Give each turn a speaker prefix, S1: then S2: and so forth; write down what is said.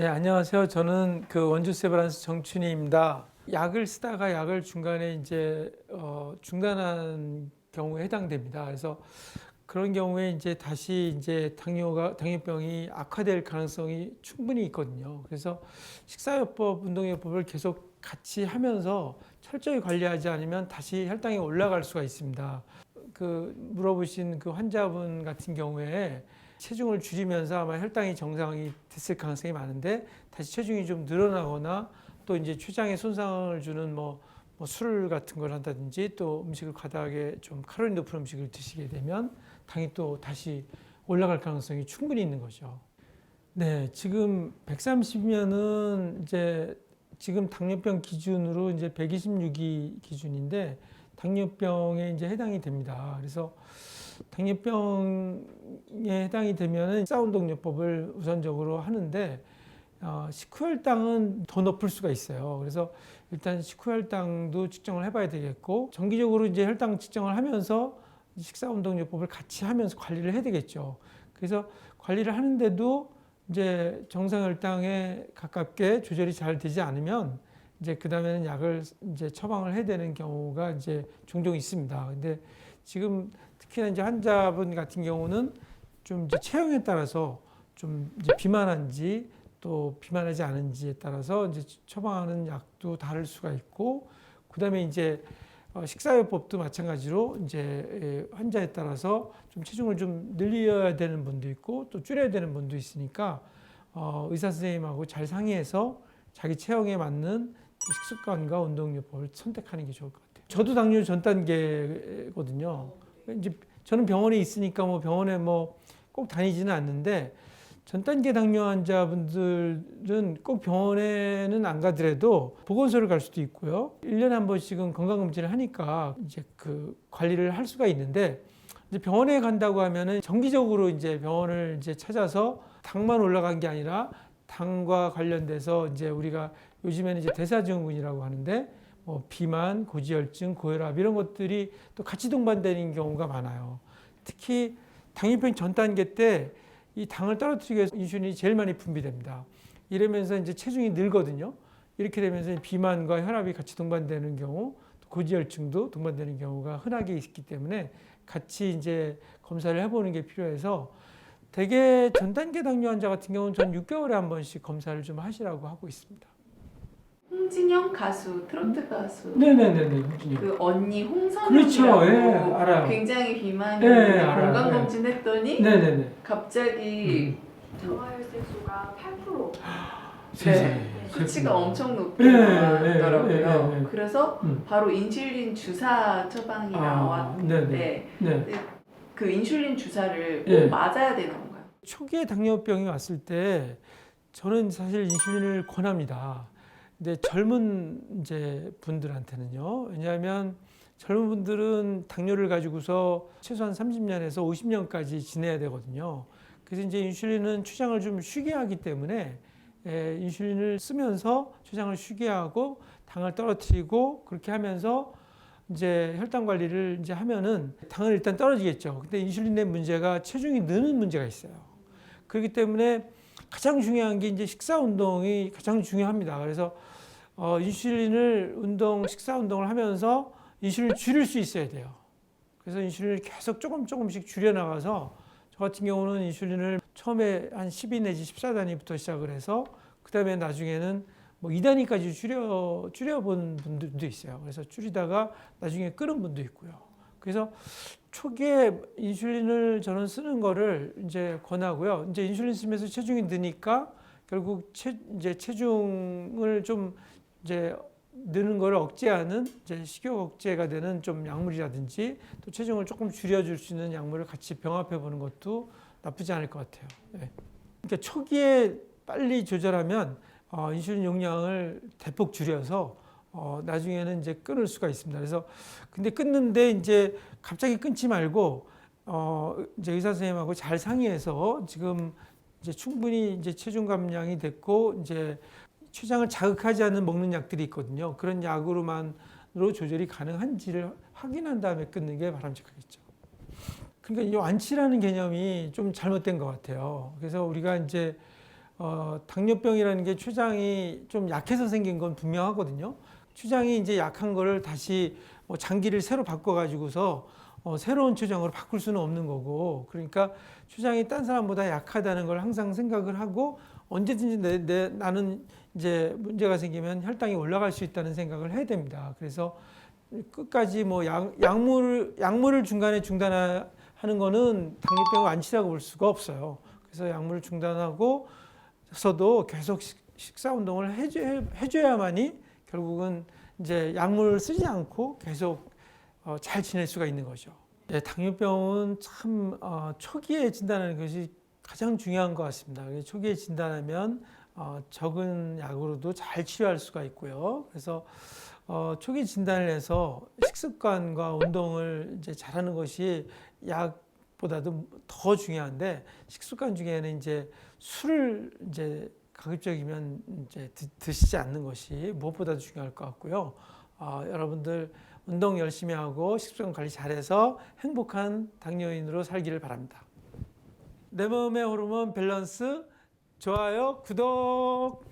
S1: 네, 안녕하세요. 저는 그 원주 세브란스 정춘희입니다. 약을 쓰다가 약을 중간에 이제 중단한 경우에 해당됩니다. 그래서 그런 경우에 이제 다시 이제 당뇨병이 악화될 가능성이 충분히 있거든요. 그래서 식사요법, 운동요법을 계속 같이 하면서 철저히 관리하지 않으면 다시 혈당이 올라갈 수가 있습니다. 그 물어보신 그 환자분 같은 경우에 체중을 줄이면서 아마 혈당이 정상이 됐을 가능성이 많은데 다시 체중이 좀 늘어나거나 또 이제 췌장에 손상을 주는 술 같은 걸 한다든지 또 음식을 과다하게 좀 칼로리 높은 음식을 드시게 되면 당이 또 다시 올라갈 가능성이 충분히 있는 거죠. 네, 지금 130면은 이제 지금 당뇨병 기준으로 이제 126이 기준인데 당뇨병에 이제 해당이 됩니다. 그래서 당뇨병에 해당이 되면은 식사운동요법을 우선적으로 하는데 식후혈당은 더 높을 수가 있어요. 그래서 일단 식후혈당도 측정을 해봐야 되겠고 정기적으로 이제 혈당 측정을 하면서 식사운동요법을 같이 하면서 관리를 해야 되겠죠. 그래서 관리를 하는데도 이제 정상 혈당에 가깝게 조절이 잘 되지 않으면 이제 그 다음에는 약을 이제 처방을 해야 되는 경우가 이제 종종 있습니다. 근데 지금 특히나 이제 환자분 같은 경우는 좀 이제 체형에 따라서 좀 이제 비만한지 또 비만하지 않은지에 따라서 이제 처방하는 약도 다를 수가 있고, 그다음에 이제 식사요법도 마찬가지로 이제 환자에 따라서 좀 체중을 좀 늘려야 되는 분도 있고 또 줄여야 되는 분도 있으니까 의사 선생님하고 잘 상의해서 자기 체형에 맞는 식습관과 운동요법을 선택하는 게 좋을 것 같아요. 저도 당뇨 전 단계거든요. 이제 저는 병원에 있으니까 뭐 병원에 뭐 꼭 다니지는 않는데 전 단계 당뇨 환자분들은 꼭 병원에는 안 가더라도 보건소를 갈 수도 있고요. 1년에 한 번씩은 건강검진을 하니까 이제 그 관리를 할 수가 있는데 이제 병원에 간다고 하면은 정기적으로 이제 병원을 이제 찾아서 당만 올라간 게 아니라 당과 관련돼서 이제 우리가 요즘에는 이제 대사증후군이라고 하는데 뭐 비만, 고지혈증, 고혈압 이런 것들이 또 같이 동반되는 경우가 많아요. 특히 당뇨병 전 단계 때 이 당을 떨어뜨리기 위해서 인슐린이 제일 많이 분비됩니다. 이러면서 이제 체중이 늘거든요. 이렇게 되면서 비만과 혈압이 같이 동반되는 경우, 또 고지혈증도 동반되는 경우가 흔하게 있기 때문에 같이 이제 검사를 해보는 게 필요해서 대개 전 단계 당뇨 환자 같은 경우는 전 6개월에 한 번씩 검사를 좀 하시라고 하고 있습니다.
S2: 홍진영 가수, 트로트 가수.
S1: 네네네네, 홍진영.
S2: 그 언니
S1: 그렇죠,
S2: 홍선영이라고
S1: 예, 알아요.
S2: 굉장히
S1: 예,
S2: 비만이었는데
S1: 알아요.
S2: 건강검진 했더니
S1: 네네네.
S2: 갑자기
S3: 저하혈색소가 8%.
S1: 세상에.
S2: 수치가 엄청 높게
S1: 예,
S2: 나왔더라고요.
S1: 예, 예, 예.
S2: 그래서 바로 인슐린 주사 처방이 나왔는데
S1: 네.
S2: 그 인슐린 주사를 꼭
S1: 예.
S2: 맞아야 되는 건가요?
S1: 초기에 당뇨병이 왔을 때 저는 사실 인슐린을 권합니다. 근데 젊은 이제 분들한테는요. 왜냐하면 젊은 분들은 당뇨를 가지고서 최소한 30년에서 50년까지 지내야 되거든요. 그래서 이제 인슐린은 췌장을 좀 쉬게 하기 때문에 인슐린을 쓰면서 췌장을 쉬게 하고 당을 떨어뜨리고 그렇게 하면서 이제 혈당 관리를 이제 하면은 당은 일단 떨어지겠죠. 근데 인슐린의 문제가 체중이 느는 문제가 있어요. 그렇기 때문에 가장 중요한 게 이제 식사 운동이 가장 중요합니다. 그래서 인슐린을 식사 운동을 하면서 인슐린을 줄일 수 있어야 돼요. 그래서 인슐린을 계속 조금씩 줄여나가서 저 같은 경우는 인슐린을 처음에 한 12 내지 14단위부터 시작을 해서 그 다음에 나중에는 뭐 2단위까지 줄여본 분들도 있어요. 그래서 줄이다가 나중에 끊은 분도 있고요. 그래서 초기에 인슐린을 저는 쓰는 거를 이제 권하고요. 이제 인슐린 쓰면서 체중이 느니까 결국 이제 체중을 좀 이제 느는 걸 억제하는 이제 식욕 억제가 되는 좀 약물이라든지 또 체중을 조금 줄여줄 수 있는 약물을 같이 병합해 보는 것도 나쁘지 않을 것 같아요. 네. 그러니까 초기에 빨리 조절하면 인슐린 용량을 대폭 줄여서 나중에는 이제 끊을 수가 있습니다. 그래서 근데 끊는데 이제 갑자기 끊지 말고 이제 의사 선생님하고 잘 상의해서 지금 이제 충분히 이제 체중 감량이 됐고 이제 췌장을 자극하지 않는 먹는 약들이 있거든요. 그런 약으로만으로 조절이 가능한지를 확인한 다음에 끊는 게 바람직하겠죠. 그러니까 이 완치라는 개념이 좀 잘못된 것 같아요. 그래서 우리가 이제 당뇨병이라는 게 췌장이 좀 약해서 생긴 건 분명하거든요. 췌장이 이제 약한 거를 다시 장기를 새로 바꿔가지고서 새로운 췌장으로 바꿀 수는 없는 거고, 그러니까 췌장이 딴 사람보다 약하다는 걸 항상 생각을 하고 언제든지 나는 이제 문제가 생기면 혈당이 올라갈 수 있다는 생각을 해야 됩니다. 그래서 끝까지 뭐 약물을 중간에 중단하는 거는 당뇨병 완치라고 볼 수가 없어요. 그래서 약물을 중단하고서도 계속 식사 운동을 해줘야만이 결국은 이제 약물을 쓰지 않고 계속 잘 지낼 수가 있는 거죠. 네, 당뇨병은 참 초기에 진단하는 것이 가장 중요한 것 같습니다. 초기에 진단하면 적은 약으로도 잘 치료할 수가 있고요. 그래서 초기 진단을 해서 식습관과 운동을 이제 잘하는 것이 약보다도 더 중요한데, 식습관 중에는 이제 술을 이제 가급적이면 이제 드시지 않는 것이 무엇보다도 중요할 것 같고요. 여러분들 운동 열심히 하고 식습관 관리 잘해서 행복한 당뇨인으로 살기를 바랍니다. 내 몸의 호르몬 밸런스, 좋아요, 구독!